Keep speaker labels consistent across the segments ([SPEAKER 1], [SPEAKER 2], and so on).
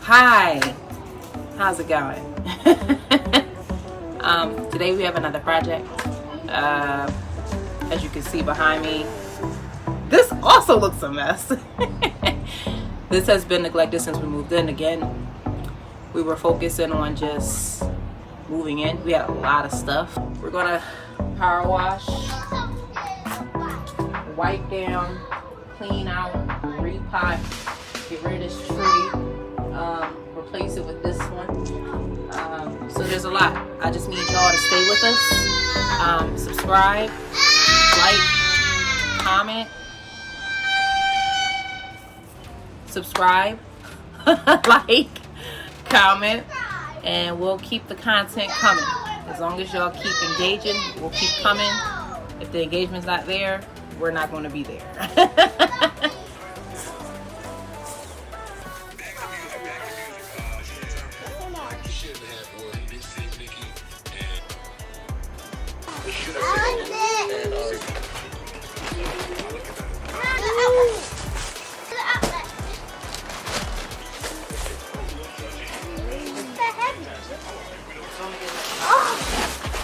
[SPEAKER 1] Hi, how's it going? Today we have another project. As you can see behind me, this also looks a mess. This has been neglected since we moved in. Again, we were focusing on just moving in. We had a lot of stuff. We're gonna power wash, wipe down, clean out, repot, get rid of this tree, replace it with this one. So there's a lot. I just need y'all to stay with us. Subscribe, like, comment, subscribe, like, comment, and we'll keep the content coming. As long as y'all keep engaging, we'll keep coming. If the engagement's not there, we're not going to be there.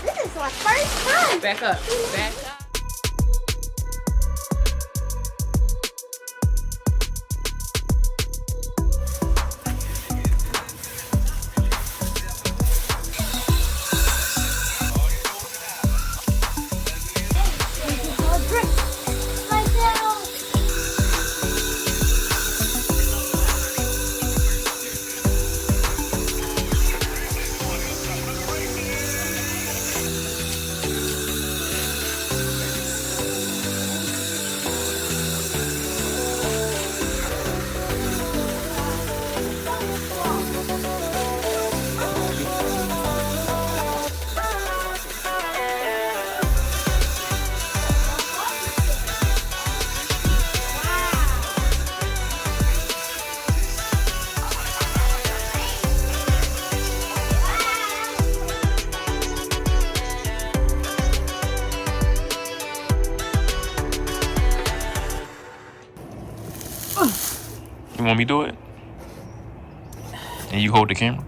[SPEAKER 2] This is my first time.
[SPEAKER 1] Back up. Back up.
[SPEAKER 3] You want me to do it? And you hold the camera?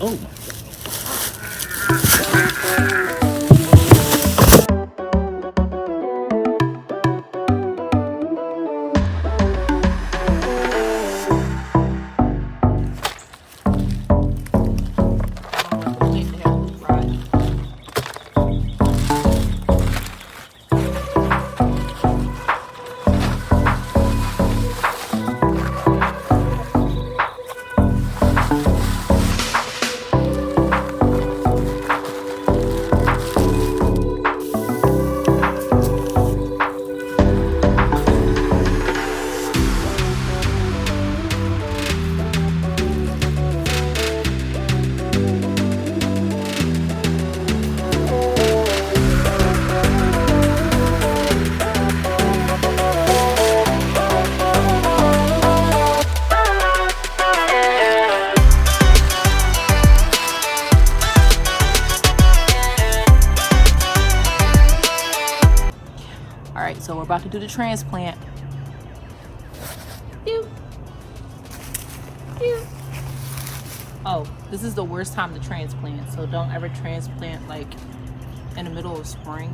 [SPEAKER 3] Oh.
[SPEAKER 1] Alright, so we're about to do the transplant. Pew. Pew. Oh, this is the worst time to transplant, so don't ever transplant like in the middle of spring.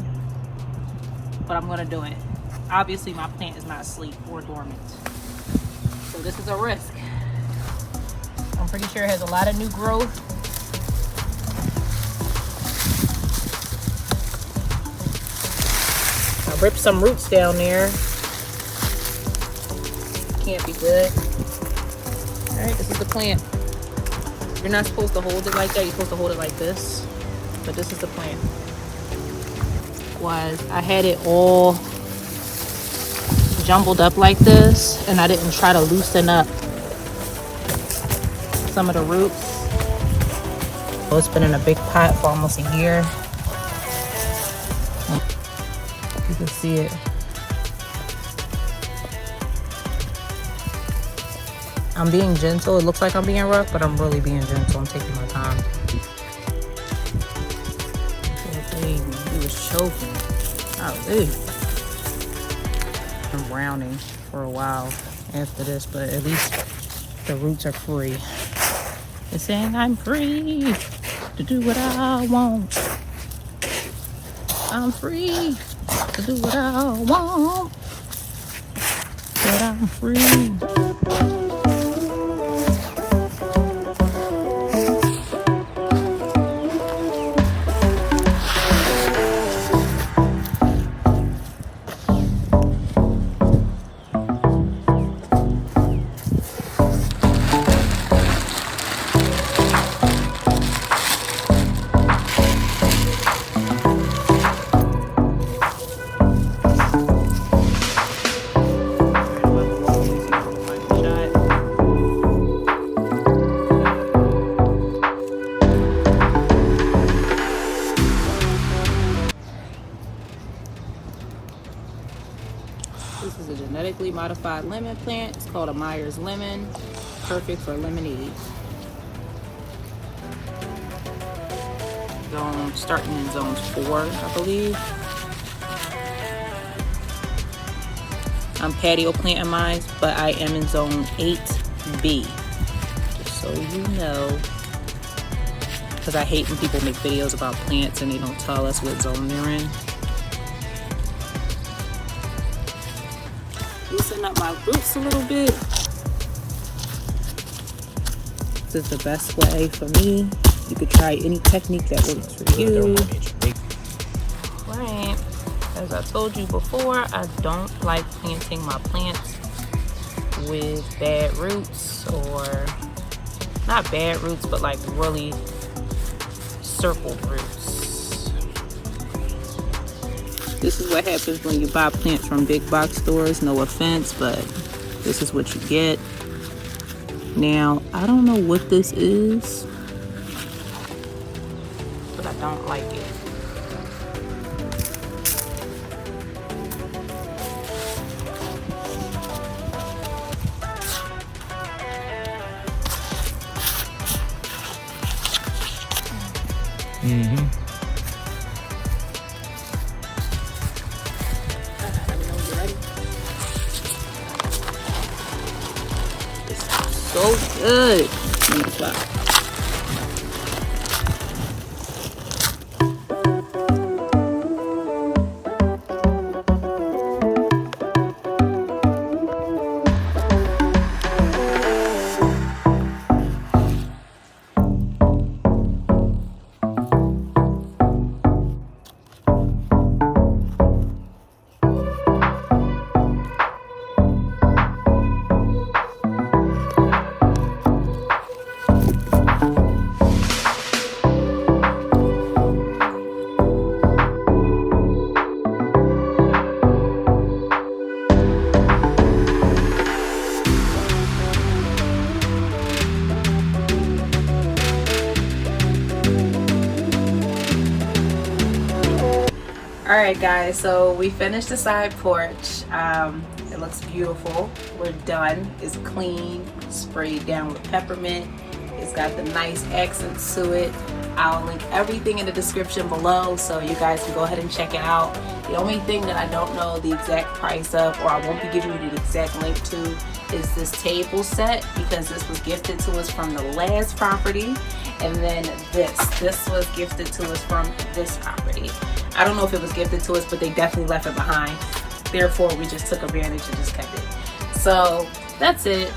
[SPEAKER 1] But I'm gonna do it. Obviously my plant is not asleep or dormant, so this is a risk. I'm pretty sure it has a lot of new growth. I ripped some roots down there. Can't be good. Alright, this is the plant. You're not supposed to hold it like that. You're supposed to hold it like this. But this is the plant. I had it all jumbled up like this, and I didn't try to loosen up some of the roots. So it's been in a big pot for almost a year. You can see it. I'm being gentle. It looks like I'm being rough, but I'm really being gentle. I'm taking my time. Poor baby, he was choking. Golly. I'm browning for a while after this, but at least the roots are free. It's saying I'm free to do what I want. I'm free to do what I want. But I'm free. This is a genetically modified lemon plant. It's called a Myers lemon. Perfect for lemonade. Starting in zones 4, I believe. I'm patio planting mine, but I am in zone 8B. Just so you know. Because I hate when people make videos about plants and they don't tell us what zone they're in. Loosen up my roots a little bit. This is the best way for me. You could try any technique that works for you. Right. As I told you before, I don't like planting my plants with bad roots, or not bad roots, but like really circled roots. This is what happens when you buy plants from big box stores. No offense, but this is what you get. Now, I don't know what this is, but I don't like it. So good. Alright guys, so we finished the side porch. It looks beautiful. We're done. It's clean, sprayed down with peppermint. It's got the nice accents to it. I'll link everything in the description below so you guys can go ahead and check it out. The only thing that I don't know the exact price of, or I won't be giving you the exact link to, is this table set, because this was gifted to us from the last property. And then this was gifted to us from this property. I don't know if it was gifted to us, but they definitely left it behind. Therefore, we just took advantage and just kept it. So that's it.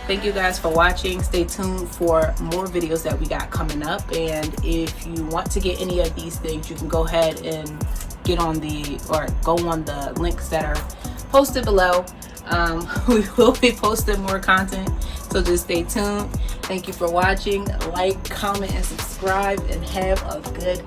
[SPEAKER 1] Thank you guys for watching. Stay tuned for more videos that we got coming up. And if you want to get any of these things, you can go ahead and go on the links that are posted below. We will be posting more content, so just stay tuned. Thank you for watching. Like, comment, and subscribe, and have a good